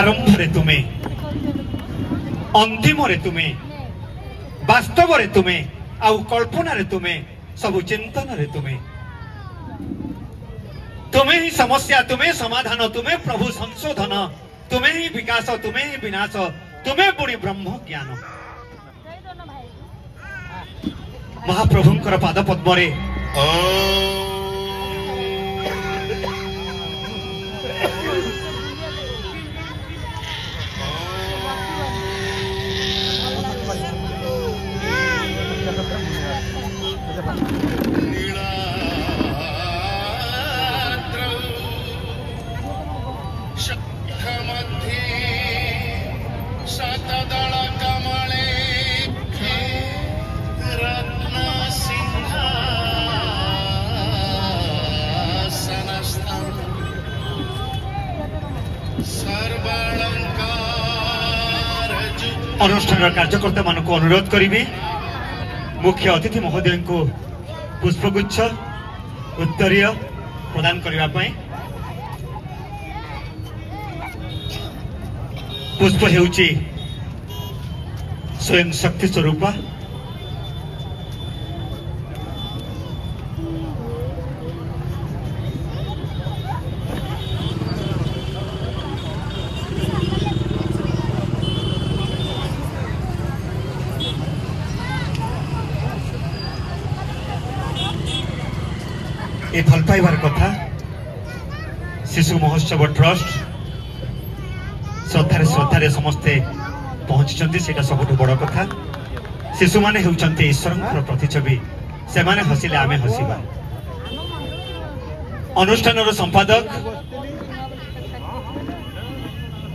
आरंभ रे तुम्हें अंतिम रे तुम्हें वास्तव रे तुम्हें आउ कल्पना रे तुम्हें सब चिंतन रे तुम्हें तुम्हें ही समस्या तुम्हें समाधान तुम्हें प्रभु संशोधन तुम्हें ही विकास तुम्हें ही विनाश तुम्हें पुणी ब्रह्म ज्ञान महाप्रभुंकर पाद पद्म रे अनुष्ठान कार्यकर्ता मान को अनुरोध करी मुख्य अतिथि महोदय को पुष्पगुच्छ उत्तरीय प्रदान करने पुष्प हेउची स्वयं शक्ति स्वरूप ए भल पाइबार कथा शिशु महोत्सव ट्रस्ट श्रद्धारे समस्ते पहुंची सेटा सबुठ बड़ कथा शिशु माने होउचंते ईश्वर प्रतिछवि से माने हसिले आमे हसिबा अनुष्ठान संपादक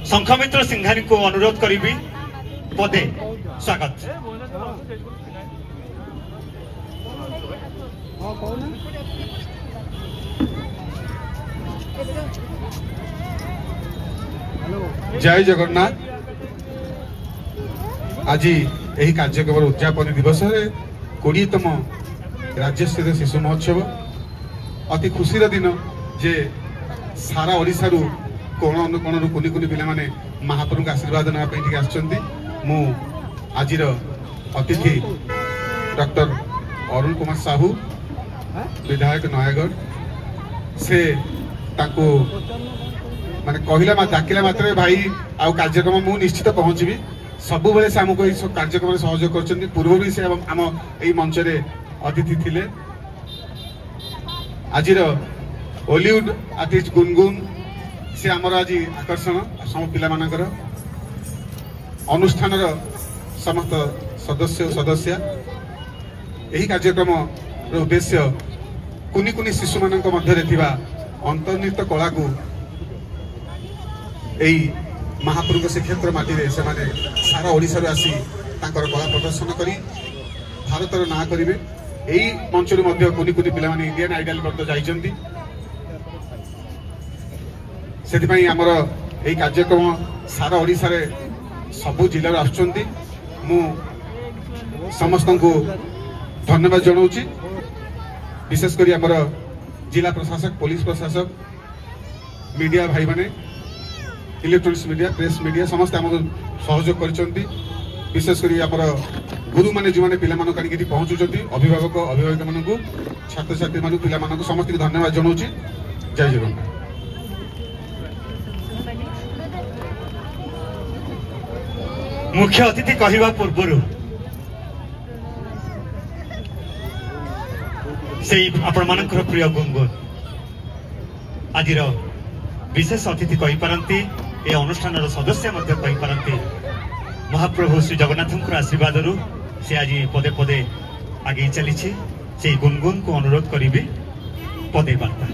शंखमित्र सिंघानी को अनुरोध करी पदे स्वागत जय जगन्नाथ। आज यही कार्यक्रम उद्यापन दिवस 20तम राज्यस्तरीय शिशु महोत्सव अति खुशीर दिन जे सारा ओडिशा रु कोण अनुकोण रु कुनी कुनी पिला माने महाप्रभु का आशीर्वाद नापे आसचंती। मु आजिर अतिथि डॉक्टर अरुण कुमार साहू विधायक नयागढ़ से ताको माने कहला डाकिला मात्र भाई आउ कार्यक्रम मु निश्चित पहुंचबी सबु बेले से हमको इस कार्यक्रम में सहयोग करछन्ती। पूर्व भी से आम एई मंच रे अतिथि थिले। आजिर हॉलीवुड आर्टिस्ट गुनगुन से आमर आज आकर्षण सम पिला मानकर अनुष्ठान समस्त सदस्य सदस्य यही कार्यक्रम उद्देश्य कुनी कुनी शिशु मान मध्य थिबा अंतर्निहित कला को यही महाप्रभु श्रीक्षेत्र माटी से माने सारा ओडिशा रे आसी तांकर कला प्रदर्शन करी भारतर ना करिवे। यही मंच रे मध्य कुनी कुनी पिला माने इंडियन आइडल पर्यंत जाइचंती। सेति पई हमर एही कार्यक्रम सारा ओडिशा रे सबु जिल्ला रे आछंती। मु समस्त को धन्यवाद जनाउची। विशेष करी हमर जिला प्रशासक पुलिस प्रशासक मीडिया भाई माने इलेक्ट्रोनिक्स मीडिया प्रेस मीडिया समस्त हमको सहयोग करछंती। विशेष करी हमर गुरु माने जो माने पिला मानो कानी पहुंचुचंती अभिभावक अभिभाविका मानकु छात्र छात्री मानकु पिला मानकु समस्त को धन्यवाद जनाउची। जय जगन्नाथ। मुख्य अतिथि कहवा पूर्व से आपण मानकर प्रिय गुनगुन आज विशेष अतिथि कहि पारंती ए अनुष्ठान सदस्य मध्य कहि पारंती महाप्रभु श्री जगन्नाथ आशीर्वाद रु से आज पदे पदे आगे चली से गुनगुन को अनुरोध करी पदे वार्ता।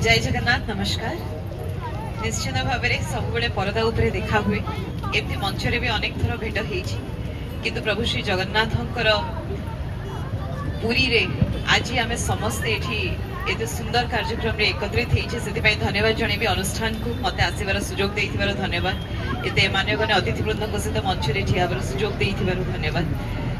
जय जगन्नाथ। नमस्कार। निश्चित भाव में सब परदा उपरे देखा हुए एमती मंच रे भी अनेक थर भेट होइछि किंतु प्रभु श्री जगन्नाथंकर पुरी रे आज आम समस्ते एते सुंदर कार्यक्रम रे एकत्रित होइछि। सेति पई धन्यवाद जणेबी अनुष्ठान को मते आसीबार सुजोग देइथिबार धन्यवाद। एते मान्यगण अतिथि वृंद सहित मंच रे ठियाबार सुजोग देइथिबार धन्यवाद।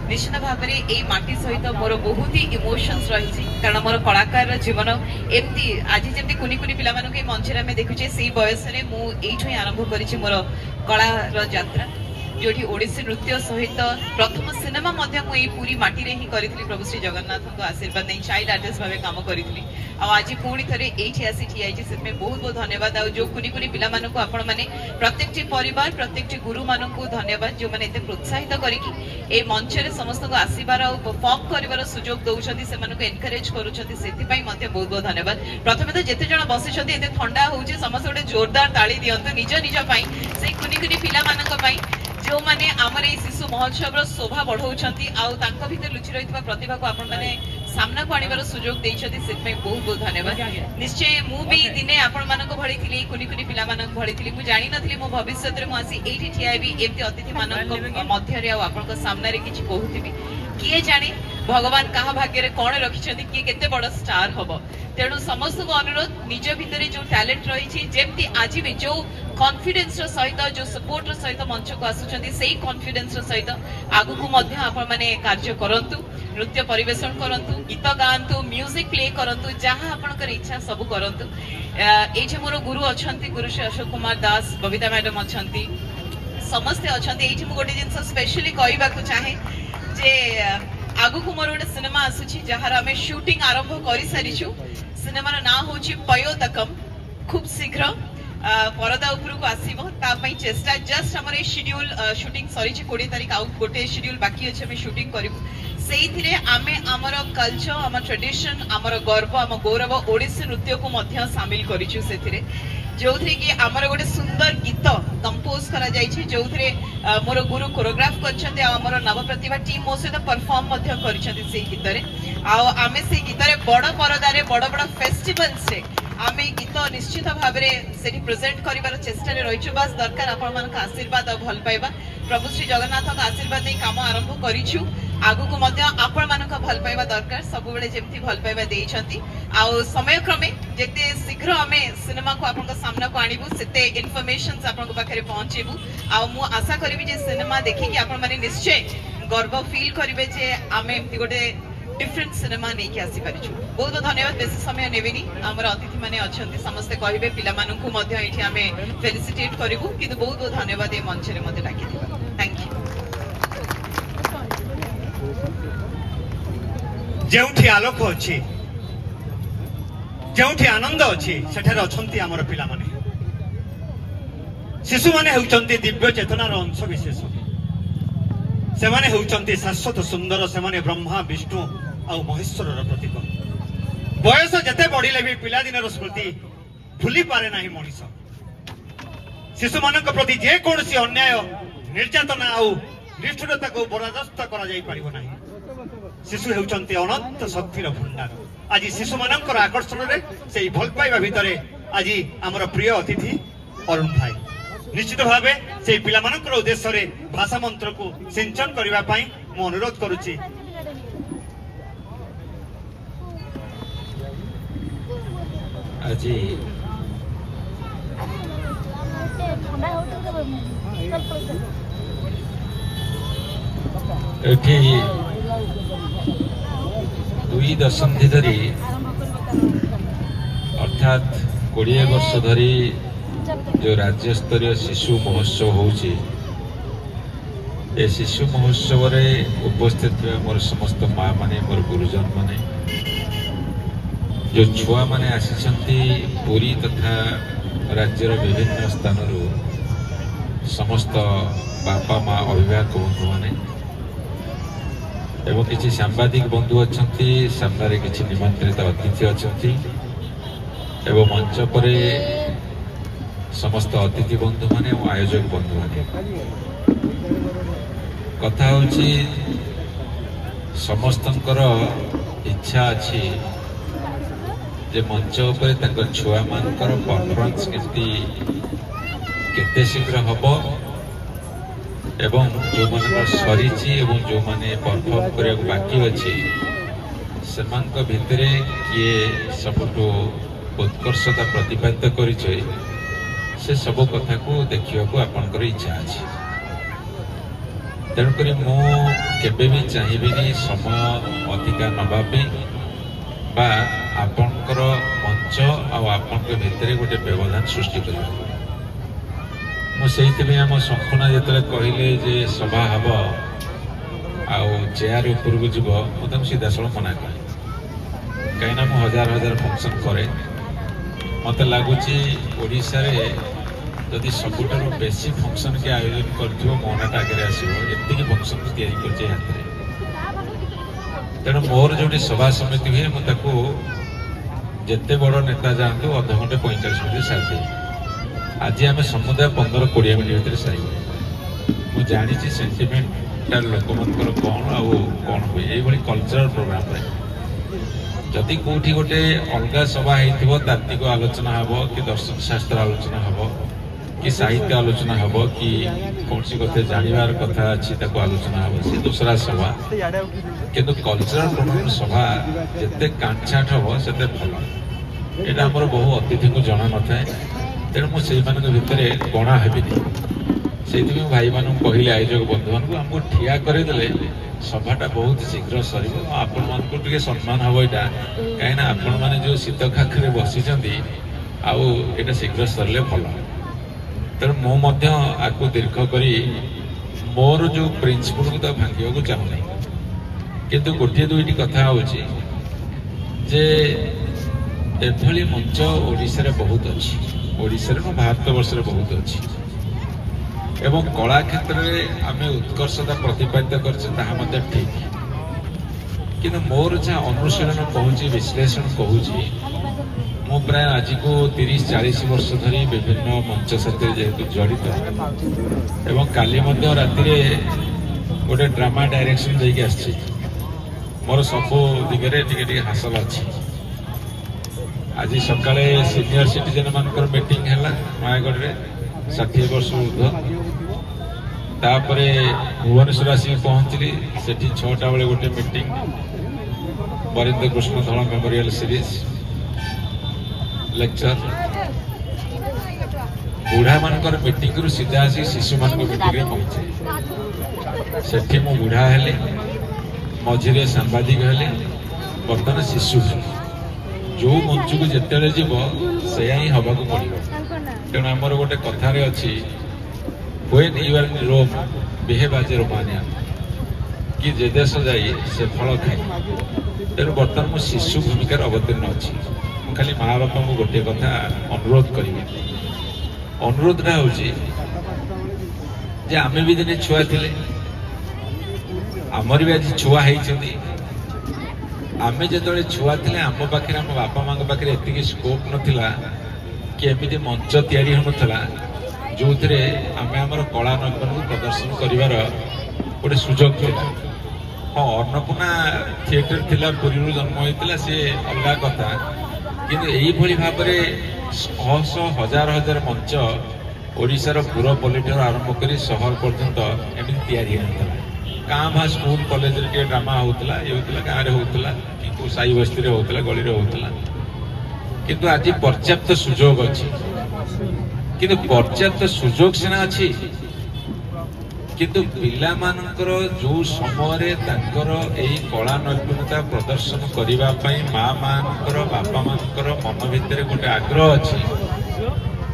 निश्चित भाव में यही माटी सहित मोर बहुत ही इमोशंस रही कारण मोर कलाकार जीवन एमती आज जमी कुनी कुनी पिला मंच में देखुचे से बयस मुझे आरंभ कर मोर कलार यात्रा जो ओडिसी नृत्य सहित प्रथम सिनेमा पूरी माटी रे ही करी प्रभु श्री जगन्नाथ को आशीर्वाद नहीं चाइल्ड आर्टिस्ट भाव काम करी आज पुणी थे ये आसी ठिया से बहुत बहुत धन्यवाद जो कुनी कुनी पिला मानक आपण माने प्रत्येक परिवार प्रत्येक गुरु मानक धन्यवाद जो मैंने प्रोत्साहित करके मंच में समस्त को आसबार परफॉर्म कर सुजोग दौरान से एनकरेज करुँच बहुत बहुत धन्यवाद प्रथम तो जिते जन बसी ठंडा हो समस्त गोटे जोरदार ताली दिंतु निज निज से कुनी कुनी पिला मानक जो माने आमर ये शिशु महोत्सव शोभा बढ़ाऊँ भीतर लुचि रही प्रतिभा को आपण मैंने सामना को आने सुजोग बहुत बहुत धन्यवाद निश्चय मुझे दिने आपण मानक भली थी कुनी कुनी पिला मानक भली थी मुझे जानी नी मो भविष्य में मुझे ये ठिया एमती अतिथि मान मध्य आपण सामने किसी कहूबी किए जाने भगवान क्या भाग्य कौन रखिंट किए केते बड़ स्टार हम तेणु समस्त को अनुरोध निज भितर जो टैलेंट रही जमी आज भी जो कॉन्फिडेंस सहित जो सपोर्ट सहित मंच को आसुचंती से कॉन्फिडेंस सहित आगु को आपण माने कार्य करंतु नृत्य परिवेषण करंतु गीत गांतु म्यूजिक प्ले करंतु जहां आपनकर इच्छा सब करंतु एठे मोर गुरु अछंती गुरु श्री अशोक कुमार दास बबिता मैडम अछंती समस्ते अछंती एठे मु गोटे जिंस स्पेशली कहबा को चाहे जे आगु को मोर गोटे सिनेमा आसुची जहार आमे शूटिंग आरंभ करि सारिछु सिनेमार ना होची पयोदकम खूब शीघ्र परदा उपरको आसीबो ता पई चेष्टा जस्ट हमर ए शेड्यूल शूटिंग सरी 20 तारिख आउ गोटे शेड्यूल बाकी अछि हम शूटिंग करिवु सेइथिरे आमे हमर कल्चर हमर ट्रेडिशन हमर गर्व हम गौरव ओडिसी नृत्य को मध्य शामिल करिछु सेथिरे जोथरे कि हमर गोटे सुंदर गीत कंपोज करा जाइछि जोथरे मोर गुरु कोरियोग्राफ करछन्ते आ हमर नव प्रतिभा टीम मो सहित परफॉर्म मध्य करछन्ते से गीत रे आ आमे से गीत रे बड़ परदा रे बड़ बड़ फेस्टिवल्स रे आमे गीत निश्चित भाव में प्रेजेंट कर चेष्टा रही बस दरकार आपण आशीर्वाद और भल पाइबा प्रभु श्री जगन्नाथ का आशीर्वाद नहीं कम आरंभ करूँ आगु को आपण मानक भल पाइबा दरकार सब बेले जमती भल पाइबा देइछंती आ समय क्रमे जेते शीघ्र आमे सिनेमा को आपण सामना को आनिबु सेते इन्फॉर्मेशंस आपण पाखरे पहुंचेबु आ मु आशा करबी जे सिनेमा देखि कि आपण माने निश्चय गर्व फील करिवे जे आमे एमती गोटे डिफरेंट सिनेमा नहीं कि आसी परिछु बहुत बहुत धन्यवाद बेसी समय नेबेनी हमर अतिथि माने अछंती समस्त कहिबे पिला माननकु मध्य एठी हमें फेलिसिटेट करिवु किंतु बहुत बहुत धन्यवाद ए मंच रे मते डाकी दिबा थैंक यू जेउठी आलोक अछि जेउठी आनंद अछि सेठार अछंती हमर पिला माने शिशु माने हेउचंती दिव्य चेतनार अंश विशेष से माने हेउचंती शाश्वत सुंदर से माने ब्रह्मा विष्णु आ महेश्वर प्रतीक बयस जते बढ़िले भी पिला दिन स्मृति भूली पारे नाही मनीष शिशु मानक प्रति जे कोनसी अन्याय निर्यातना आ निष्ठुरता को बर्दाश्त करा जाई परिबो नाही शिशु हेउचंती अनंत शक्तिर भंडार आज शिशु मानकर आकर्षण रे सेई भल पाइबा भितरे आज हमर प्रिय अतिथि अरुण भाई निश्चित भावे से पिला मानकर उद्देश्य रे भाषा मंत्र को सिंचन करबा पई मु अनुरोध करूची আজি एठी 2 दशंधि धरी अर्थात 20 वर्ष धरी जो राज्य स्तरीय शिशु महोत्सव होउची ए शिशु महोत्सव रे उपस्थित मोर समस्त माँ माने मोर गुरुजन माने जो छुआ माने आसिछंती पुरी तथा राज्यर विभिन्न स्थान समस्त बापा माँ अभिभावक बंधु माने एवं किसी सांबादिक बंधु अच्छी सामने किसी निमंत्रित अतिथि अच्छी एवं मंच पर समस्त अतिथि बंधु माने और आयोजक बंधु माने कथा होची समस्तंकर इच्छा अच्छी जे मंच उपर तंकर छुआ मानकर परफॉर्मेंस केते शीघ्र हबो एवं जो मानकर सरीची एवं जो माने परफॉर्म करने बाकी अच्छी सेमानक भितरे किए सबुठु उत्कर्षता प्रतिपादित करिछै से सब कथा को देखिया को आपनकर इच्छा अछि ତେଣୁକରି ମୁଁ କେବେ ବି ଚାହିଁବିନି ସମୟ ଅଧିକା ନେବା ପାଇଁ ବା ଆପଣଙ୍କର ମଞ୍ଚ ଆଉ ଆପଣଙ୍କ ଭିତରେ ଗୋଟେ ବ୍ୟବଧାନ ସୃଷ୍ଟି କରିବା। ମୁଁ ସେଇଥିପାଇଁ ଆମ ଶଙ୍ଖୁନା ଯେତେବେଳେ କହିଲେ ଯେ ସଭା ହେବ ଆଉ ଚେୟାର ଉପରକୁ ଯିବ ମୁଁ ତାଙ୍କୁ ସିଧାସଳଖ ମନା କଲି। କାହିଁକିନା ମୁଁ ହଜାର ହଜାର ଫଙ୍କସନ୍ କରେ। ମୋତେ ଲାଗୁଛି ଓଡ଼ିଶାରେ ଯଦି ସବୁଠାରୁ ବେଶୀ ଫଙ୍କସନ୍ କି ଆୟୋଜନ କରିଥିବ ମୋ ନାଁଟା ଆଗରେ ଆସିବ। ଏତିକି ଫଙ୍କସନ୍ ତିଆରି କରିଛି ହାତରେ। ତେଣୁ ମୋର ଯୋଉଠି ସଭା ସମିତି ହୁଏ ମୁଁ ତାକୁ ଯେତେ ବଡ଼ ନେତା ଯାଆନ୍ତୁ ଅଧଘଣ୍ଟେ 45 ମିନିଟ୍ ସାରିଦିଏ। ଆଜି ଆମେ ସମୁଦାୟ 15-20 ମିନିଟ୍ ଭିତରେ ସାରିବୁ। ମୁଁ ଜାଣିଛି ସେଣ୍ଟିମେଣ୍ଟାଲ ଲୋକମାନଙ୍କର କ'ଣ ଆଉ କ'ଣ ହୁଏ ଏଇଭଳି କଲଚରାଲ ପ୍ରୋଗ୍ରାମରେ। ଯଦି କୋଉଠି ଗୋଟେ ଅଲଗା ସଭା ହେଇଥିବ ତାତ୍ତ୍ୱିକ ଆଲୋଚନା ହେବ କି ଦର୍ଶନ ଶାସ୍ତ୍ର ଆଲୋଚନା ହେବ କି ସାହିତ୍ୟ ଆଲୋଚନା ହେବ କି କୌଣସି କଥା ଜାଣିବାର କଥା ଅଛି ତାକୁ ଆଲୋଚନା ହେବ ସେ ଦୂସରା ସଭା। କିନ୍ତୁ କଲଚରାଲ ପ୍ରୋଗ୍ରାମ ସଭା ଯେତେ କାଣ୍ଟଛାଣ୍ଟ ହେବ ସେତେ ଭଲ। ଏଇଟା ଆମର ବହୁ ଅତିଥିଙ୍କୁ ଜଣା ନଥାଏ। ତେଣୁ ମୁଁ ସେଇମାନଙ୍କ ଭିତରେ ଗଣା ହେବିନି। ସେଇଥିପାଇଁ ଭାଇମାନଙ୍କୁ କହିଲେ ଆୟୋଜକ ବନ୍ଧୁମାନଙ୍କୁ ଆମକୁ ଠିଆ କରିଦେଲେ ସଭାଟା ବହୁତ ଶୀଘ୍ର ସରିବ। ଆପଣମାନଙ୍କୁ ଟିକେ ସମ୍ମାନ ହେବ ଏଇଟା, କାହିଁକିନା ଆପଣମାନେ ଯେଉଁ ଶୀତ କାକରେ ବସିଛନ୍ତି ଆଉ ଏଇଟା ଶୀଘ୍ର ସରିଲେ ଭଲ। ତେଣୁ ମୁଁ ମଧ୍ୟ ଆକୁ ଦୀର୍ଘ କରି ମୋର ଯେଉଁ ପ୍ରିନ୍ସିପଲକୁ ତ ଭାଙ୍ଗିବାକୁ ଚାହୁଁନି। କିନ୍ତୁ ଗୋଟିଏ ଦୁଇଟି କଥା ହେଉଛି ଯେ ଏଭଳି ମଞ୍ଚ ଓଡ଼ିଶାରେ ବହୁତ ଅଛି। ଓଡ଼ିଶାରେ ନୁହଁ ଭାରତବର୍ଷରେ ବହୁତ ଅଛି ଏବଂ କଳା କ୍ଷେତ୍ରରେ ଆମେ ଉତ୍କର୍ଷତା ପ୍ରତିପାଦିତ କରିଛେ ତାହା ମଧ୍ୟ ଠିକ୍। କିନ୍ତୁ ମୋର ଯାହା ଅନୁଶୀଳନ କହୁଛି ବିଶ୍ଳେଷଣ କହୁଛି ମୁଁ ପ୍ରାୟ ଆଜିକୁ 30-40 ବର୍ଷ ଧରି ବିଭିନ୍ନ ମଞ୍ଚ ସାଥିରେ ଯେହେତୁ ଜଡ଼ିତ ଏବଂ କାଲି ମଧ୍ୟ ରାତିରେ ଗୋଟେ ଡ୍ରାମା ଡାଇରେକ୍ସନ ଦେଇକି ଆସିଛି। ମୋର ସବୁ ଦିଗରେ ଟିକେ ଟିକେ ହାସଲ ଅଛି। ଆଜି ସକାଳେ ସିନିୟର ସିଟିଜେନ ମାନଙ୍କର ମିଟିଂ ହେଲା ନୟାଗଡ଼ରେ 60 ବର୍ଷ ଉର୍ଦ୍ଧ୍ୱ। ତାପରେ ଭୁବନେଶ୍ୱର ଆସିକି ପହଞ୍ଚିଲି। ସେଠି 6ଟା ବେଳେ ଗୋଟେ meeting Barindra Krishna Dhal memorial series lecture. ବୁଢ଼ା ମାନଙ୍କର ମିଟିଂରୁ ସିଧା ଆସି ଶିଶୁମାନଙ୍କ ମିଟିଂରେ ପହଞ୍ଚେ। ସେଠି ମୁଁ ବୁଢ଼ା ହେଲି, ମଝିରେ ସାମ୍ବାଦିକ ହେଲି, ବର୍ତ୍ତମାନ ଶିଶୁ ହେଲି। ଯୋଉ ମଞ୍ଚକୁ ଯେତେବେଳେ ଯିବ ସେୟା ହିଁ ହବାକୁ ପଡ଼ିବ। ତେଣୁ ଆମର ଗୋଟେ କଥାରେ ଅଛି when you are in Rome behave as a Romanian, କି ଯେ ଦେଶ ଯାଇ ସେ ଫଳ ଖାଇ। ତେଣୁ ବର୍ତ୍ତମାନ ମୁଁ ଶିଶୁ ଭୂମିକାରେ ଅବତୀର୍ଣ୍ଣ ଅଛି। ମୁଁ ଖାଲି ମା ବାପାଙ୍କୁ ଗୋଟିଏ କଥା ଅନୁରୋଧ କରିବି। ଅନୁରୋଧଟା ହେଉଛି ଯେ ଆମେ ବି ଦିନେ ଛୁଆ ଥିଲେ, ଆମର ବି ଆଜି ଛୁଆ ହେଇଛନ୍ତି। ଆମେ ଯେତେବେଳେ ଛୁଆ ଥିଲେ ଆମ ପାଖରେ ଆମ ବାପା ମାଙ୍କ ପାଖରେ ଏତିକି ସ୍କୋପ ନଥିଲା କି ଏମିତି ମଞ୍ଚ ତିଆରି ହେଉନଥିଲା ଯୋଉଥିରେ ଆମେ ଆମର କଳା ନୈପୁଣ୍ୟକୁ ପ୍ରଦର୍ଶନ କରିବାର ଗୋଟେ ସୁଯୋଗ ଥିଲା। ହଁ, ଅନ୍ନପୂର୍ଣ୍ଣା ଥିଏଟର ଥିଲା, ପୁରୀରୁ ଜନ୍ମ ହୋଇଥିଲା, ସିଏ ଅଲଗା କଥା। କିନ୍ତୁ ଏଇଭଳି ଭାବରେ ଶହ ହଜାର ହଜାର ମଞ୍ଚ ଓଡ଼ିଶାର ପୁରପଲ୍ଲୀଠାରୁ ଆରମ୍ଭ କରି ସହର ପର୍ଯ୍ୟନ୍ତ ଏମିତି ତିଆରି ହେଇନଥିଲା। ଗାଁ ଭା ସ୍କୁଲ କଲେଜରେ ଟିକେ ଡ୍ରାମା ହଉଥିଲା, ଇଏ ହଉଥିଲା, ଗାଁରେ ହଉଥିଲା, କି କୋଉ ସାହି ବସ୍ତିରେ ହଉଥିଲା, ଗଳିରେ ହଉଥିଲା। କିନ୍ତୁ ଆଜି ପର୍ଯ୍ୟାପ୍ତ ସୁଯୋଗ ଅଛି। କିନ୍ତୁ ପର୍ଯ୍ୟାପ୍ତ ସୁଯୋଗ ସିନା ଅଛି, କିନ୍ତୁ ପିଲାମାନଙ୍କର ଯୋଉ ସମୟରେ ତାଙ୍କର ଏଇ କଳା ନୈପୁଣ୍ୟତା ପ୍ରଦର୍ଶନ କରିବା ପାଇଁ ମା ମାନଙ୍କର ବାପା ମାନଙ୍କର ମନ ଭିତରେ ଗୋଟେ ଆଗ୍ରହ ଅଛି।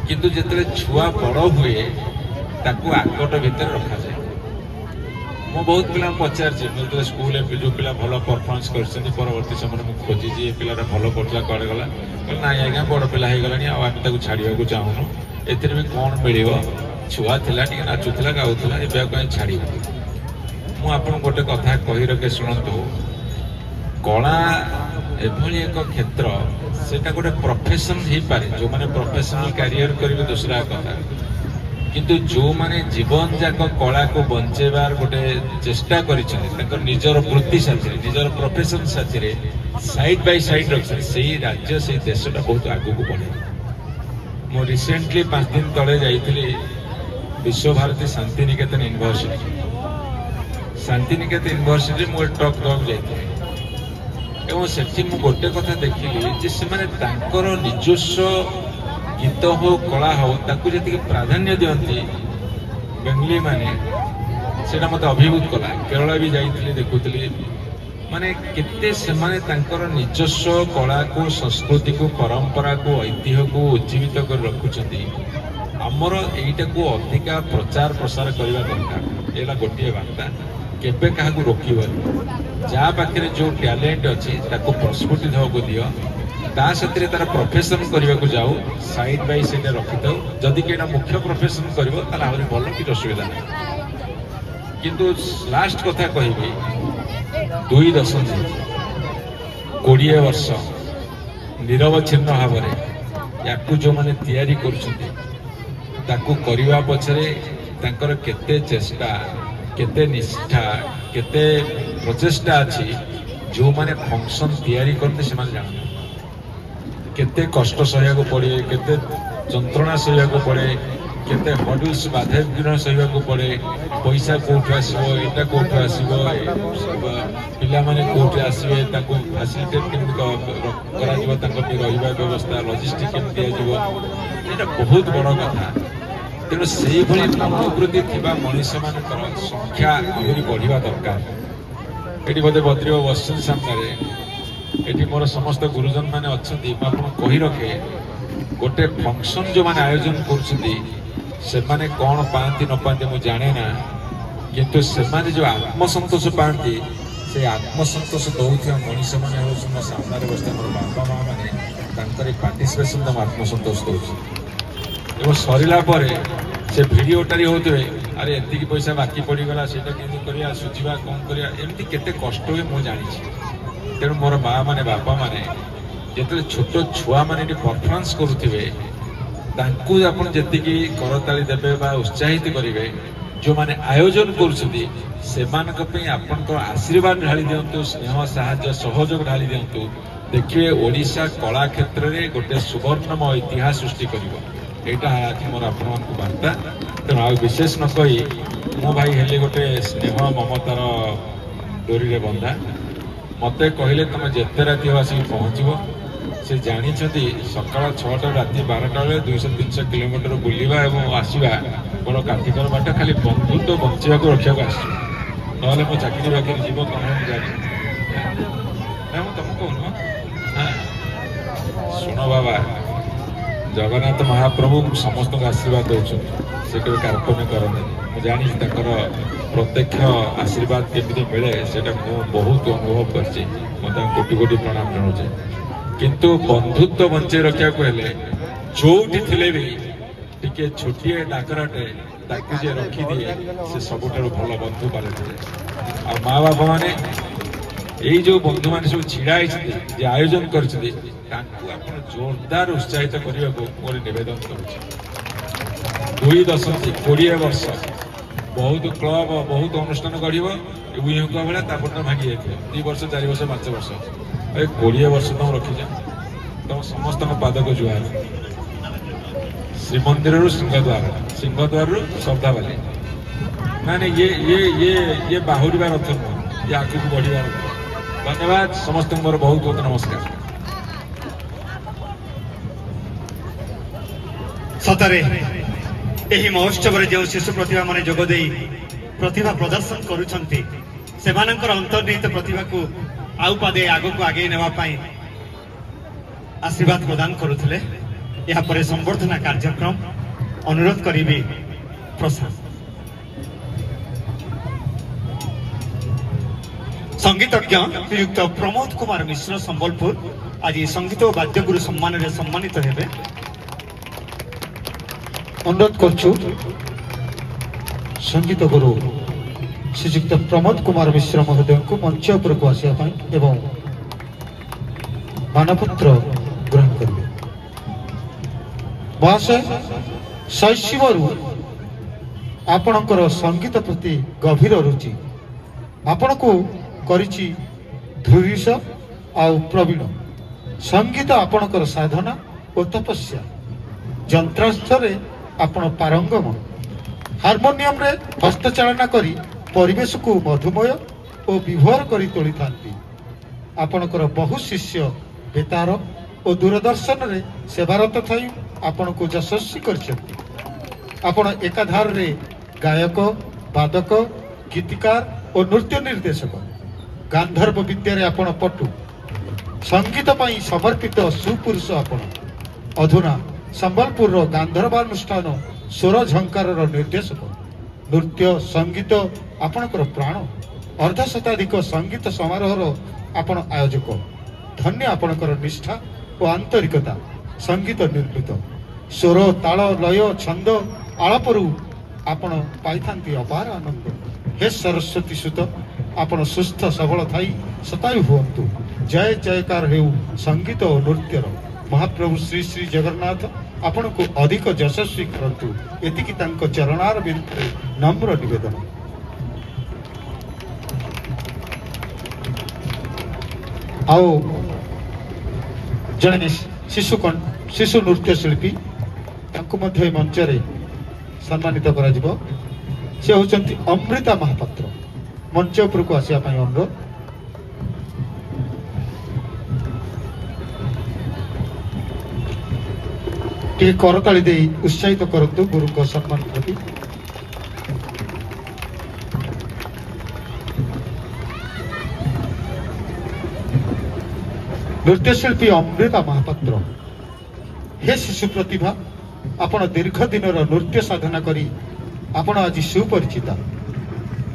କିନ୍ତୁ ଯେତେବେଳେ ଛୁଆ ବଡ଼ ହୁଏ ତାକୁ ଆକଟ ଭିତରେ ରଖାଯାଏ। ମୁଁ ବହୁତ ପିଲାଙ୍କୁ ପଚାରିଛି, ମୁଁ ଯେତେବେଳେ ସ୍କୁଲରେ ଯୋଉ ପିଲା ଭଲ ପରଫର୍ମାନ୍ସ କରିଛନ୍ତି ପରବର୍ତ୍ତୀ ସମୟରେ ମୁଁ ଖୋଜିଛି ଏ ପିଲାଟା ଭଲ କରୁଥିଲା କୁଆଡ଼େ ଗଲା। କହିଲେ ନାଇଁ ଆଜ୍ଞା ବଡ଼ ପିଲା ହେଇଗଲାଣି ଆଉ ଆମେ ତାକୁ ଛାଡ଼ିବାକୁ ଚାହୁଁନୁ। ଏଥିରେ ବି କ'ଣ ମିଳିବ, ଛୁଆ ଥିଲା ଟିକେ ନାଚୁଥିଲା ଗାଉଥିଲା, ଏବେ ଆଉ କାହିଁ ଛାଡ଼ିବ। ମୁଁ ଆପଣଙ୍କୁ ଗୋଟେ କଥା କହି ରଖେ ଶୁଣନ୍ତୁ, କଳା ଏଭଳି ଏକ କ୍ଷେତ୍ର, ସେଟା ଗୋଟେ ପ୍ରଫେସନ ହେଇପାରେ। ଯୋଉମାନେ ପ୍ରଫେସନାଲ କ୍ୟାରିୟର କରିବେ ଦୂସରା କଥା, କିନ୍ତୁ ଯୋଉମାନେ ଜୀବନ ଯାକ କଳାକୁ ବଞ୍ଚେଇବାର ଗୋଟେ ଚେଷ୍ଟା କରିଛନ୍ତି ତାଙ୍କର ନିଜର ବୃତ୍ତି ସାଥିରେ ନିଜର ପ୍ରଫେସନ ସାଥିରେ ସାଇଡ ବାଇ ସାଇଡ ରଖିଛନ୍ତି, ସେଇ ରାଜ୍ୟ ସେଇ ଦେଶଟା ବହୁତ ଆଗକୁ ବଢେ। ମୁଁ ରିସେଣ୍ଟଲି 5 ଦିନ ତଳେ ଯାଇଥିଲି ବିଶ୍ୱଭାରତୀ ଶାନ୍ତିନିକେତନ ୟୁନିଭର୍ସିଟି। ଶାନ୍ତିନିକେତନ ୟୁନିଭର୍ସିଟିରେ ମୁଁ ଟକ୍ ଦେବାକୁ ଯାଇଥିଲି ଏବଂ ସେଠି ମୁଁ ଗୋଟେ କଥା ଦେଖିଲି ଯେ ସେମାନେ ତାଙ୍କର ନିଜସ୍ୱ ଗୀତ ହଉ କଳା ହଉ ତାକୁ ଯେତିକି ପ୍ରାଧାନ୍ୟ ଦିଅନ୍ତି ବେଙ୍ଗଲି ମାନେ, सेटा मते अभिभूत कला केरला भी जाइथिले देखुथिले माने केते सेमाने तांकर निजस्व कला को संस्कृति को परंपरा को ऐतिह्य को उज्जीवित कर रखुचंती आमर एटा को अधिका प्रचार प्रसार करबा दरकार एला गोटिए बार्ता केबे काहा को रोकिबो जा पाखरे जो टैलेंट अछि ताको प्रस्फुटित होको दियो ता सतरे तार प्रोफेशन करबा को जाऊ साइड बाय साइड रखि दऊ जदि केना मुख्य प्रोफेशन करबो ताला हमरे भलो कि असुविधा नै किंतु लास्ट कथा कहिबी 2 दशंधि 20 वर्ष निरवच्छिन्न भाव या जो माने तैयारी करुछन्ति ताकू करबा पछरे तांकर केते चेष्टा केते निष्ठा केते प्रचेष्टा अछि जो माने फंक्शन तैयारी करते से माने जान केते कष्ट सहया को पड़े केते जंत्रणा सहया को पड़े केते हडल्स बाधा विघ्न सहया को पड़े पैसा कोठ आसीबो एटा कोठ आसीबो पिला माने कोठ आसीबे ताको फैसिलिटेट केमति करा जिवो ताको रहिबा व्यवस्था लॉजिस्टिक केमति दिया जिवो एटा बहुत बड़ कथा तेणु से भली मनोवृत्ति थिबा मनुष्य मानकर संख्या आहुरी बढ़िबा दरकार एटी बोधे बद्री बसन सामने एटी मोर समस्त गुरुजन माने अछंती आपन कहि रखे गोटे फंक्शन जो माने आयोजन करछंती से माने कोन पांती न पांती मु जाने ना किंतु से माने जो आत्मसंतोष पांती से आत्मसंतोष दउथिया मनुष्य माने होसन सामने रे बस्ता मोर बाबा मां माने तांकर पार्टिसिपेशन दम आत्मसंतोष दउछि एवं सरिला परे से वीडियो टारी होते अरे एति पैसा बाकी पड़ी गला सेटा केमि करिया सुझिबा कोन करिया एमति केते कष्ट होय मु जानि छी तेणु मोर माँ माने बापा माने जेते छोट छुआ माने परफॉर्मेंस करुथिबे तांकु आपण जेतिकी करताली देबे बा उत्साहित करिवे जो माने आयोजन करुछथि सेमानक पे आपनकर आशीर्वाद ढाली दियंतु स्नेह सहायता सहयोग ढाली दियंतु देखिए ओडिशा कला क्षेत्र रे गोटे सुवर्णमय इतिहास सृष्टि करिवो एटा आज मोर आपण को वार्ता तेणु आ विशेष न कही मो भाई हेले गोटे स्नेह ममतार डोरी रे बंधा मते कहले तुम जेते राति आसिक पहुँचब से जानी सकाल 6टा राति 12टा बेले 200-300 किलोमीटर बुलवा और आसवा बड़ काटिकर बाट खाली बंधुत्व बंचा रखा आस ना मो चाकरी बाकरी जीव कौन जानी तुम कहून शुण बाबा जगन्नाथ महाप्रभु समस्त आशीर्वाद दौरान से कभी कार्पण्य करते मुझे जानी प्रत्यक्ष आशीर्वाद केमी मिले से बहुत अनुभव करछि कोटि कोटि प्रणाम जनाऊे किंतु बंधुत्व बंचे रखा हेले जोटी थिले भी टिके छोटिए डाकराटे ताकि जे रखी दिए से सबुठारु भल बंधु पालते आ माँ बापा माने यही जो बंधु मैंने सब छिड़ा जे आयोजन कर जोरदार उत्साहित करने को मोर निवेदन कर 2 दशंधि 20 वर्ष बहुत क्लब बहुत अनुष्ठान गढ़ भाया तापर भांगी जाए 2 वर्ष 4 वर्ष 5 वर्ष 20 वर्ष तुम रखीच तुम समस्त पाद को जुआर श्रीमंदिर सिंहद्वार श्रद्धावाली ना ये बाहुरीबार अर्थ नुह ये आगे बढ़िबार धन्यवाद समस्त मोर बहुत बहुत नमस्कार सतरे एही महोत्सव रे जो शिशु प्रतिभा माने जोग देई प्रतिभा प्रदर्शन करूछंती सेमानकर अंतर्निहित प्रतिभा को आउ पादे आगो को आगे नेवा पाई आशीर्वाद प्रदान करुथिले या परे संवर्धना कार्यक्रम अनुरोध करिबी प्रसाद संगीतज्ञ श्रीयुक्त प्रमोद कुमार मिश्र संबलपुर आज संगीत और वाद्यगुरु सम्मान रे सम्मानित हेबे अनुरोध करछु संगीत गुरु श्रीयुक्त प्रमोद कुमार मिश्र महोदय को मंच पर को आसिया पाई एवं मानपत्र ग्रहण करेंगे महाशय शैशवरू आपणकर संगीत प्रति गभीर रुचि आपण को करिछि धुरीस आउ प्रवीण संगीत आपणकर साधना और तपस्या यंत्रास्त्र आपण पारंगम हार्मोनियम रे हस्तचालना करी परिवेश को मधुमय और विभोर करी तोली थांती आपणकर बहु शिष्य बेतार और दूरदर्शन रे सेवारत थई आपण को यशस्वी करछंती आपण एकाधार रे गायक वादक गीतिकार और नृत्य निर्देशक गांधर्व विद्यारे आपण पटु संगीत पई समर्पित सुपुरुष आपण अधुना संबलपुर गांधर्वानुष्ठान स्वर झंकार निर्देशक नृत्य संगीत आपणकर प्राण अर्धशताधिक संगीत समारोह आपण आयोजक धन्य आपणकर निष्ठा और आंतरिकता संगीत निर्मित स्वर ताल लय छंद आलपरू आपण पाइथांती अपार आनंद हे सरस्वती सुत आपण सुस्थ सबल थाई सतायु हुअंतु जय जयकार हेउ संगीत और नृत्यर महाप्रभु श्री श्री जगन्नाथ आपण को अधिक यशस्वी करंतु एतिकी तांको चरणार बिंदुरे नम्र निवेदन। आओ जने शिशु नृत्य शिल्पी तांको मध्य मंच रे सम्मानित करा जिवो से होचंती अमृता महापात्र मंच उपर को आसिया पई अनुरोध। टे करताली दे उत्साहित करंतु गुरु को सम्मान प्रति। नृत्यशिल्पी अमृता महापात्र हे शिशु प्रतिभा आपण दीर्घ दिन नृत्य साधना करी आपण आज सुपरिचिता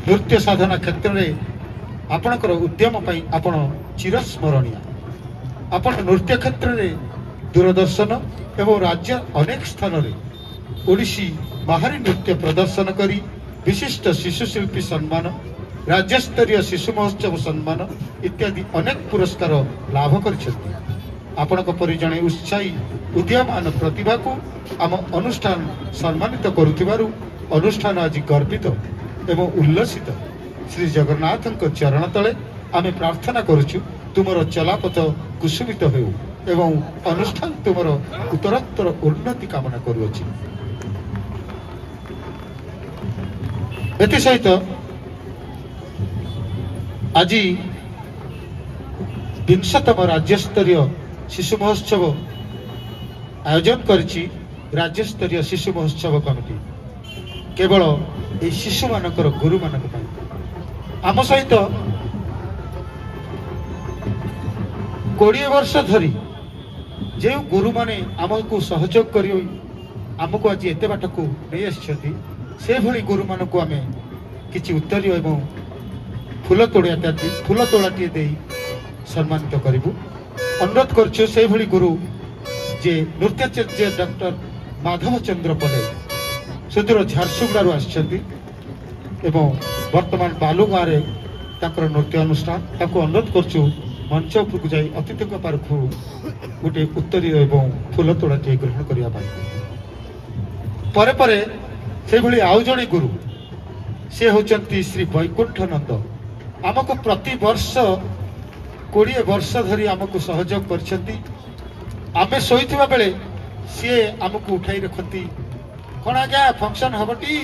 नृत्य साधना क्षेत्र में आपणकर उद्यम पई आपण चिरस्मरणीय आपण नृत्य क्षेत्र में दूरदर्शन एवं राज्य अनेक स्थान रे ओडिसी बाहरी नृत्य प्रदर्शन करी विशिष्ट शिशु शिल्पी सम्मान राज्य स्तरीय शिशु महोत्सव सम्मान इत्यादि अनेक पुरस्कार लाभ करिसेंती आपणक परि जणे उत्साही उद्यमान प्रतिभा को आम अनुष्ठान सम्मानित करुथिबारु अनुष्ठान आज गर्वित एवं उल्लसित श्री जगन्नाथ चरण तले आमे प्रार्थना करुछु तुमर चलापथ कुसुमित हेउ एवं अनुष्ठान तुमर उत्तरोत्तर उन्नति कामना करुछि। एति सहित आज 20तम राज्य स्तरीय शिशु महोत्सव आयोजन करिछि राज्य स्तरीय शिशु महोत्सव कमिटी केवल ए शिशु मानकर गुरु मानक पई आम सहित 20 वर्ष धरी जे गुरु माने आमको सहयोग करी आमको आज एते बाट को नहीं आछथि से भली गुरु मानक आमे किछि उत्तरीय एवं फूल तोड़ाटी दे सम्मानित करूँ अनुरोध करछु से भली गुरु जे नृत्याचार्य डॉक्टर माधव चंद्र पले सुदूर झारसुगुड़ा आसछन्ति एवं वर्तमान बालुगाँ रे ताकर नृत्य अनुष्ठान ताको अनुरोध करछु मंच उपरकू जाई अतिथि पार्क गोटे उत्तरीय एवं फूल तोड़ाटी ग्रहण करिया पाई परे परे से भली आउ जणे गुरु से होचंती श्री वैकुंठनंद आमको प्रति वर्ष 20 वर्ष धरी आमको सहयोग करछन्ति आमे सोईथिबा बेले सी आमको उठाई रखती कौन आज्ञा फंक्शन हमटी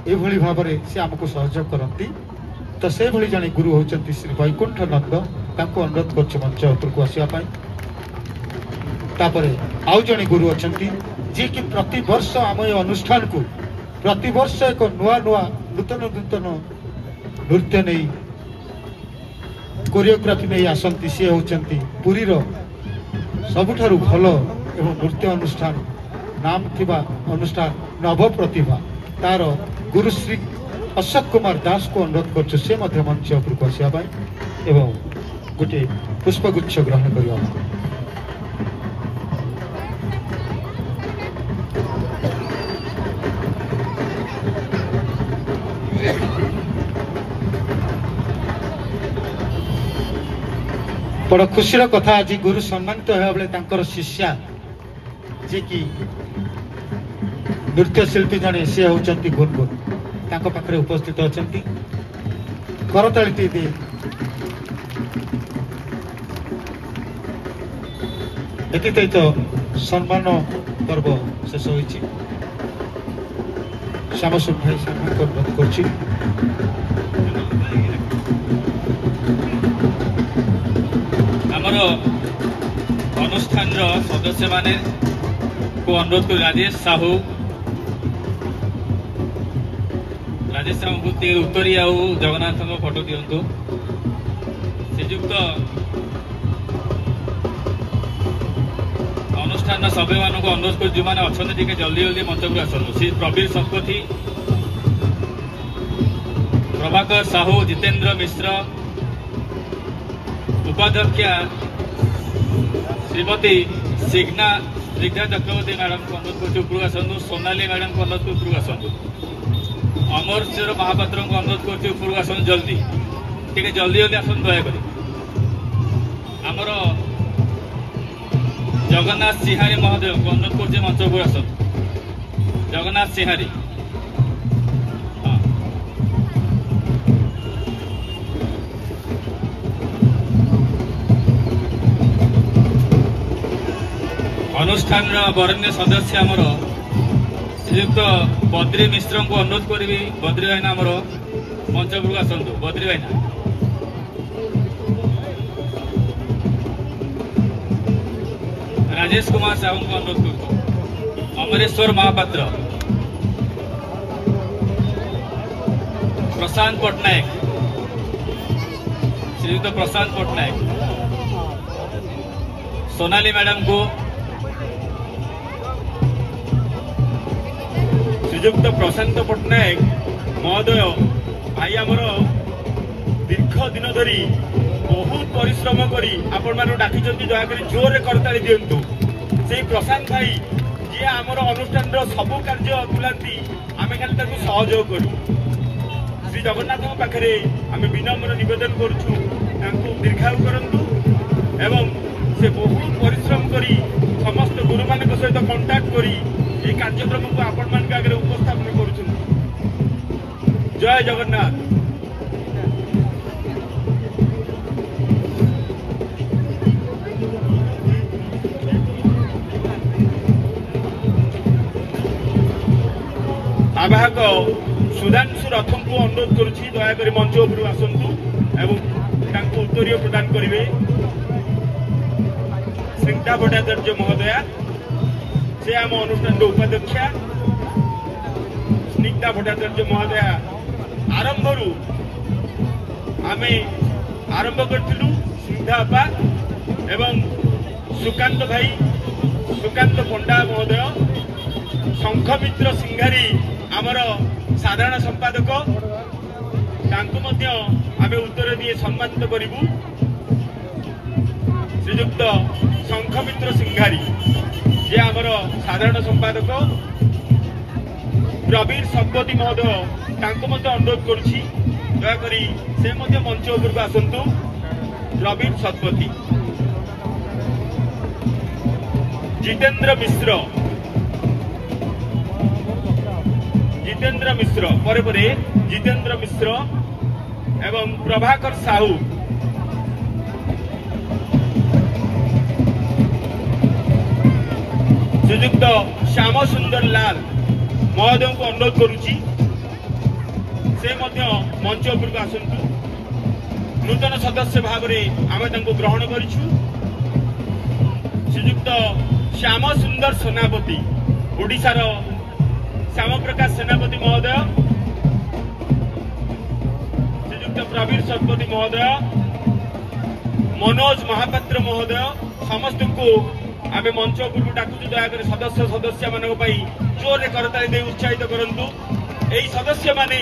ए भली भाबरे से आमको सहयोग करती तो से भली जने गुरु होचंती श्री वैकुंठनंद ताको अनुरोध करछ मंच उपरको आसिया पाई तापरे आउ जने गुरु अछंती जे कि प्रति वर्ष आम ए अनुष्ठान को प्रति वर्ष एक नुआ नुआ नूतन नूतन नृत्य नहीं कोरियोग्राफी नहीं आसंती सी होचंती पुरीर सबुठारु भल एवं नृत्य अनुष्ठान नाम थिबा अनुष्ठान नव प्रतिभा तार गुरुश्री अशोक कुमार दास को अनुरोध करछु से मध्य मंच उपरको आसिया पाई एवं गोटे पुष्पगुच्छ ग्रहण करिया। बड़ खुशीर कथा आज गुरु सम्मानित होगा बेले तांकर शिष्या जे कि नृत्य शिल्पी जने सी होचंती गुनगुन तांको पाखरे उपस्थित अछंती करताली दे एति तो सम्मान पर्व शेष होइछि श्यामसुन भाई सम्मान अनुरोध करछि। अनुष्ठान सदस्य माने को अनुरोध कर राजेश साहू राजेश बाबू उत्तरी आउ जगन्नाथ फोटो दिंतु श्रीजुक्त अनुष्ठान सभ्य मान अनुरोध कर जो मैंने अच्छा टे जल्दी जल्दी मंच को आसतु श्री प्रवीर शतपथी प्रभाकर साहू जितेंद्र मिश्र उपाध्यक्षा श्रीमती सिग्ना चक्रवर्ती मैडम को अनुरोध कर उपरक आसतु सोनाली मैडम को अनुरोध कर उपरक आसतु अमरचर महापात्र को अनुरोध कर उपरक आसतु जल्दी टे जल्दी जल्दी आसतु दयाकोरी आमर जगन्नाथ सिंहारी महोदय को अनुरोध कर मंच को आसतु जगन्नाथ सिंहारी अनुष्ठान बरण्य सदस्य आमर श्रीयुक्त बद्री मिश्र को अनुरोध करी बद्री भाईना आमर मंच उपरक आसतु बद्री भाईना राजेश कुमार साहू को अनुरोध कर अमरेश्वर महापात्र प्रशांत पट्टनायक श्रीयुक्त प्रशांत पट्टनायक सोनाली मैडम को श्रीयुक्त प्रशांत पट्टनायक महोदय भाई आमर दीर्घ दिन धरी बहुत परिश्रम करी आपण मानु डाकिचंती दयाकरी जोर करताली दियंतु से प्रशांत भाई जी आमर अनुष्ठान सबु कार्य तुलांती आमे खाली ताकू सहयोग करू श्री जगन्नाथ पाखरे आमे विनम्र निवेदन करूछु तांको दीर्घायु करंतु एवं से बहुत परिश्रम करी समस्त गुरु मान सहित कांटेक्ट करी ये कार्यक्रम को आपण मान आगे उपस्थापन करूछु जय जगन्नाथ आवाहक सुधांशु रथम को अनुरोध करुछि दयाकरी मंच उपरु आसंतु एवं तांको उत्तरीय प्रदान करिवे स्निग्धा भट्टाचार्य महोदया से आम अनुष्ठान उपाध्यक्षा स्निग्धा भट्टाचार्य महोदया आरंभरू आमे आरंभ करथिलु स्निग्धा अपा एवं सुकांत भाई सुकांत पंडा महोदय शंखमित्र सिंघारी आमर साधारण संपादक तांको मध्य आमे उत्तर दिए सम्मानित करिबु श्रीयुक्त शंखमित्र सिंघारी जे आमर साधारण संपादक प्रवीर शतपथी महोदय तांको मध्य अनुरोध करुछि दयाकरी से मध्य मंच उपरको आसंतु प्रवीर शतपथी जितेंद्र मिश्र परे परे जितेंद्र मिश्र एवं प्रभाकर साहू श्रीयुक्त श्याम सुंदर लाल महोदय को अनुरोध करुछि से मध्य मंच उपरको आसंतु नूतन सदस्य भाव में आमे तांको ग्रहण करिछु श्रीयुक्त श्याम सुंदर सेनापति ओडिशार श्याम प्रकाश सेनापति महोदय श्रीयुक्त प्रवीर शतपथी महोदय मनोज महापात्र महोदय समस्त को आमे मंच उपरको डाकुछु दयाकर सदस्य मानक पई जोर करताली दे उत्साहित करंतु एई सदस्य माने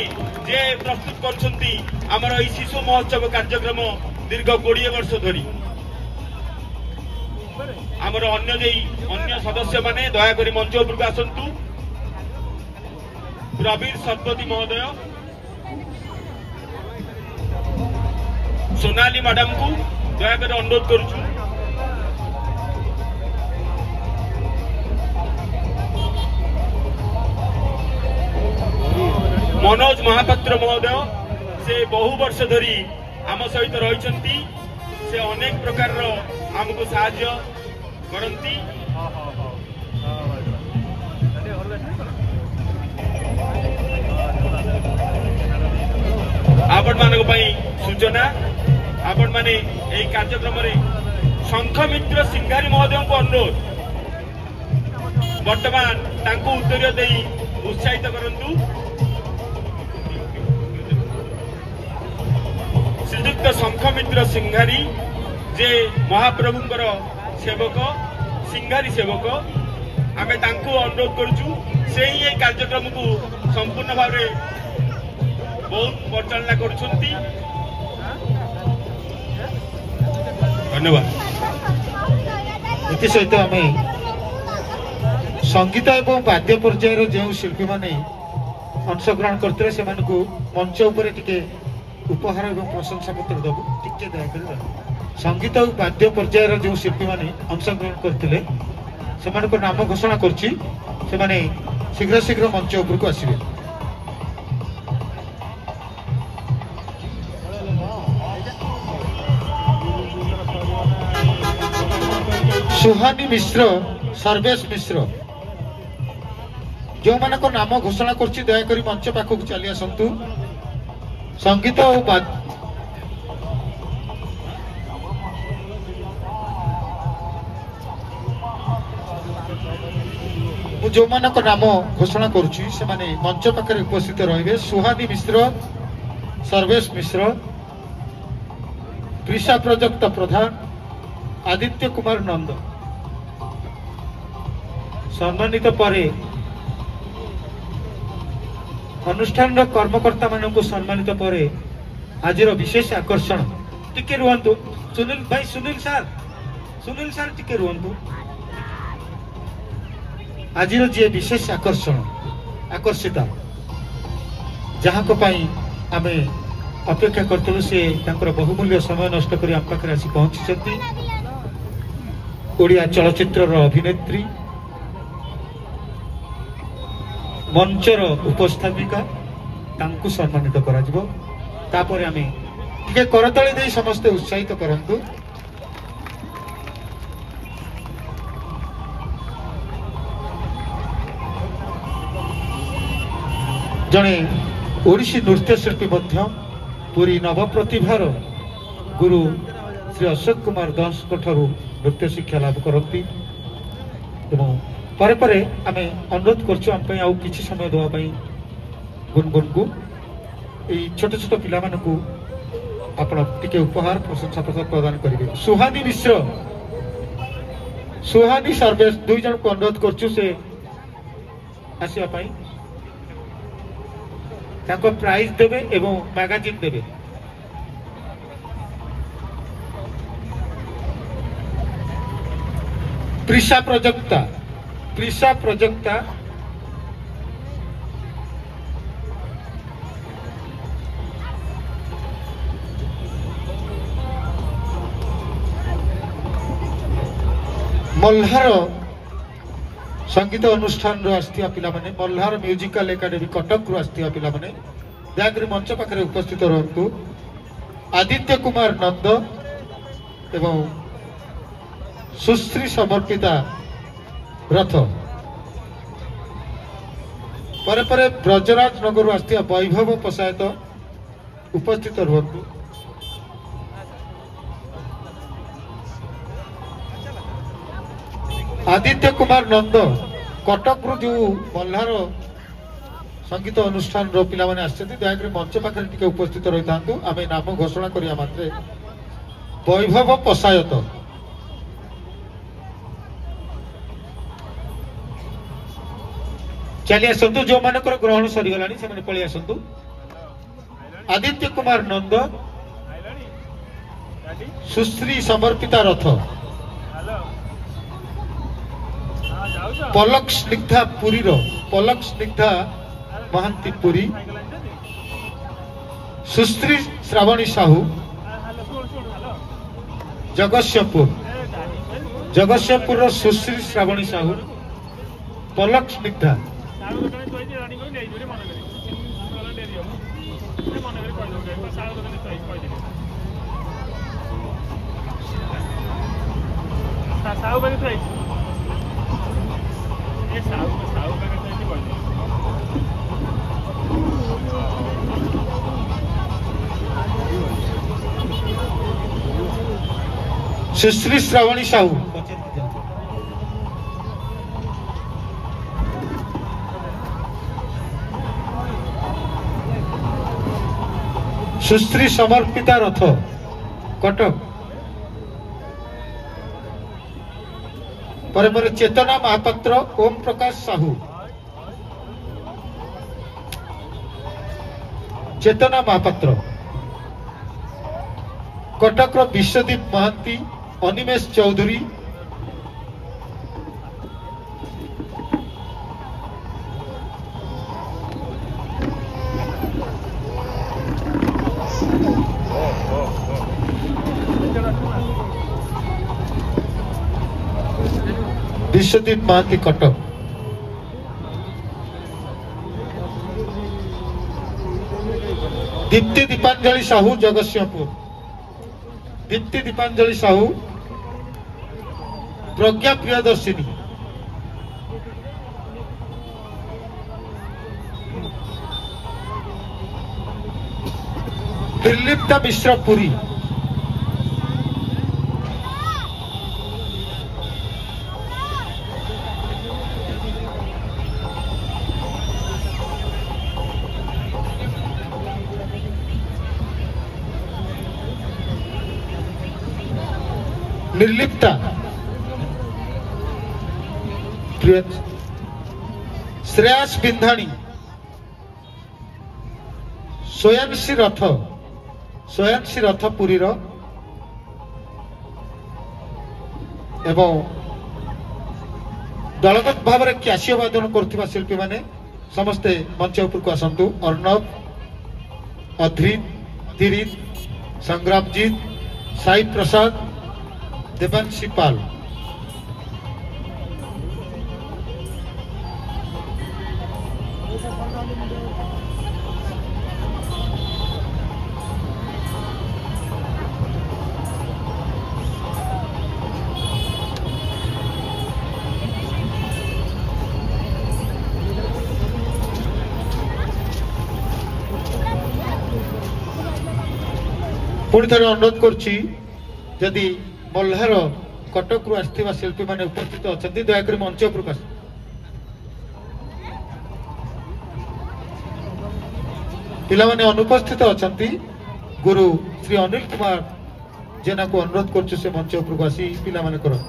जे प्रस्तुत करछंती हमर एई शिशु महोत्सव कार्यक्रम दीर्घ 20 वर्ष धरी हमर अन्य सदस्य माने दयाकरी मंच उपरको आसंतु प्रवीर शतपथी महोदय सोनाली मैडम को दयाकर अनुरोध करुछु मनोज महापात्र महोदय से बहु वर्ष धरी आम सहित रही से अनेक प्रकार आमको साहाय्य करती आपण मानक सूचना आपण माने एई कार्यक्रम रे शंखमित्र सिंघारी महोदय को अनुरोध वर्तमान तांको उत्तर दे उत्साहित करंतु श्रीजुक्त शंखमित्र सिंघारी जे महाप्रभुंकर सेवक सिंघारी सेवक आमे तांको अनुरोध करूछु से ही ए कार्यक्रम को संपूर्ण भाव बहुत परिचालना करुछंती। धन्यवाद। एथि सहित आम संगीत एवं वाद्य पर्यायर जो शिल्पी मैंने अंशग्रहण करते से मंच उपर टिके उपहार एवं प्रशंसा पत्र दबु टिके दयाकर संगीत और वाद्य पर्यायर जो शिल्पी मैंने अंशग्रहण करते से नाम घोषणा करछि शीघ्र शीघ्र मंच उपर को आसवे। सुहानी मिश्र सर्वेश मिश्र जो मान नाम घोषणा करछि दयाकरी मंच पाखक चली आसतु। संगीत और जो मान नाम घोषणा करुछि से माने मंच पाखरे उपस्थित रहिबे। सुहानी मिश्र सर्वेश मिश्र कृषा प्रजक्त प्रधान आदित्य कुमार नंद सम्मानित परे अनुष्ठान कर्मकर्ता मान को सम्मानित परे आज विशेष आकर्षण टिके रुहंतु सुनील भाई सुनील सार टिके रुहंतु आज जी विशेष आकर्षण आकर्षिता जहाँ को पाई आमे अपेक्षा करतलु से बहुमूल्य समय नष्ट कर आम पाखे आसी पहुंची ओडिया चलचित्र अभिनेत्री मंचर उपस्थापिका तांकु सम्मानित करा जिवो। तापर आमे टिके करताली दे समस्त उत्साहित करंतु। जणे ओडिसी नृत्यशिल्पी मध्य पुरी नवप्रतिभार गुरु श्री अशोक कुमार दास नृत्य शिक्षा लाभ करती परे परे आमे अनुरोध करछुं आउ किछि समय देवाई गुनगुन को यही छोट छोट पिला मानकु आपण टिके उपहार प्रशंसा पत्र प्रदान करेंगे। सुहानी मिश्र सुहानी सर्वेश दुई जन को अनुरोध करछुं से आसिया पाई ताको प्राइज देबे एवं मैगजीन देबे। प्रिशा प्रजक्ता मल्हार संगीत अनुष्ठान आसथिया पिला माने मल्हार म्यूजिकल एकाडेमी कटक रु आसथिया पिला माने दयाकरी मंच पाखरे उपस्थित रहंतु। आदित्य कुमार नंद एवं सुश्री समर्पिता रथ परे परे ब्रजराज नगर आसथिया वैभव पशायत उपस्थित रहंतु। आदित्य कुमार नंद कटक रु जो मल्हार संगीत अनुष्ठान पिला माने आछथि दयाकरी मंच पाखरे टिके उपस्थित रही थांतु। आमे नाम घोषणा करिया मात्रे वैभव पशायत चली आसतु। जो मानकर ग्रहण सरीगलानी से माने पळि आसतु। आदित्य कुमार नंद सुश्री समर्पिता रथ पलक स्निग्धा पुरी पलक स्निग्धा महांती पुरी सुश्री श्रावणी साहू जगतसिंहपुर सुश्री श्रावणी साहू पलक स्निग्धा सुश्री श्रावणी साहू सुश्री समर्पिता रथ कटक पर चेतना महापात्र ओम प्रकाश साहू चेतना महापात्र कटक विश्वदीप महांती अनिमेश चौधरी विश्वदीप महांती कटक दीप्ति दीपांजलि साहू जगतसिंहपुर दीप्ति दीपांजलि साहू प्रज्ञा प्रियदर्शिनी निर्लिप्ता मिश्रा पुरी निर्लिप्ता श्रेयास बिंधाणी सोयांशी रथ पुरी एवं दलगत भाव में क्यासियो वादन कर शिल्पी माने समस्ते मंच उपर को आसतु अर्णव अधृत धीरित संग्रामजीत साई प्रसाद देवांशी पाल पुणी थे अनुरोध करुच्ची जदि मल्हार कटक रु आसथिबा शिल्पी माने उपस्थित अच्छा दयाकोरी मंच प्रकाश पिला माने अनुपस्थित अच्छा गुरु श्री अनिल कुमार जेना को अनुरोध करछु से मंच उपरको आसी पिला माने करो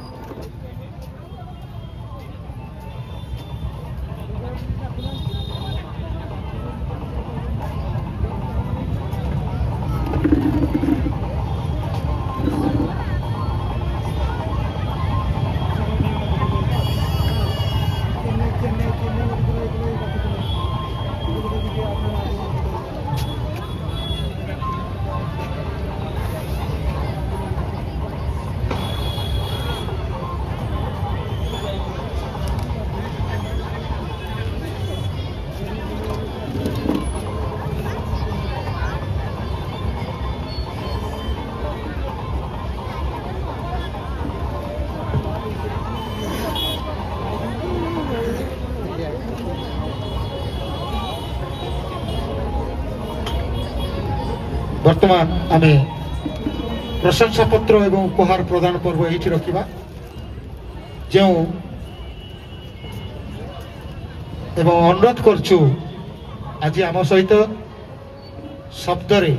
वर्तमान आमे प्रशंसा पत्र एवं उपहार प्रदान पर्व ये रखा जो एवं अनुरोध करछु आज आम सहित शब्द रे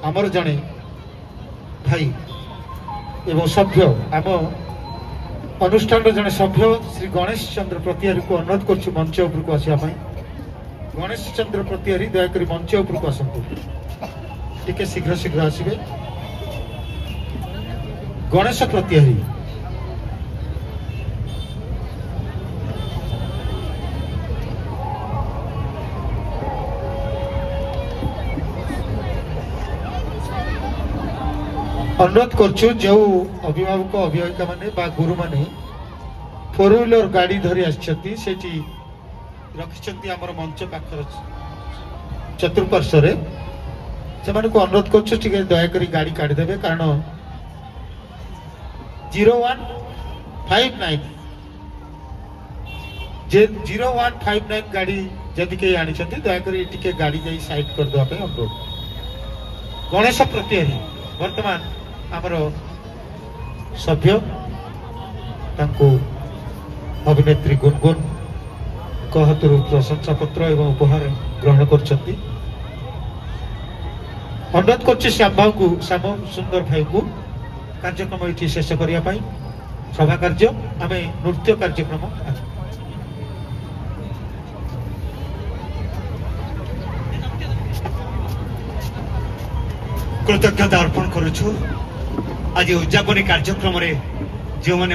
आमर जड़े भाई एवं सभ्य आम अनुष्ठान जड़े सभ्य श्री गणेश चंद्र प्रतिहारी को अनुरोध करछु मंच उपर को आसवाई गणेश चंद्र प्रतिहारी दयाकोरी मंच उपर को आसतु टिके शीघ्र शीघ्र आसबे गणेश प्रतिहारी अनुरोध करछु जो अभिभावक अभिभाविका माने बा गुरु माने 4 व्हीलर गाड़ी धरी आछथि सेठी रखिछथि हमर मंच पाखर चतुर्पार्श्व रे से को अनुरोध कर दयाकोरी गाड़ी काढ़ी देवे कारण 0159 जे 0159 गाड़ी जदि कहीं आनी दयाकोरी टिके गाड़ी जाई साइड कर देवा अनुरोध गणेश प्रतिहारी वर्तमान आमर सभ्य तांको अभिनेत्री गुनगुन हाथ प्रशंसा पत्र एवं उपहार ग्रहण कर अनुरोध करछे श्याम भाई को, श्याम सुंदर भाई को कार्यक्रम ये शेष करने सभा कार्य आम नृत्य कार्यक्रम कृतज्ञता अर्पण करुछु आज उद्यापनी कार्यक्रम जो मैंने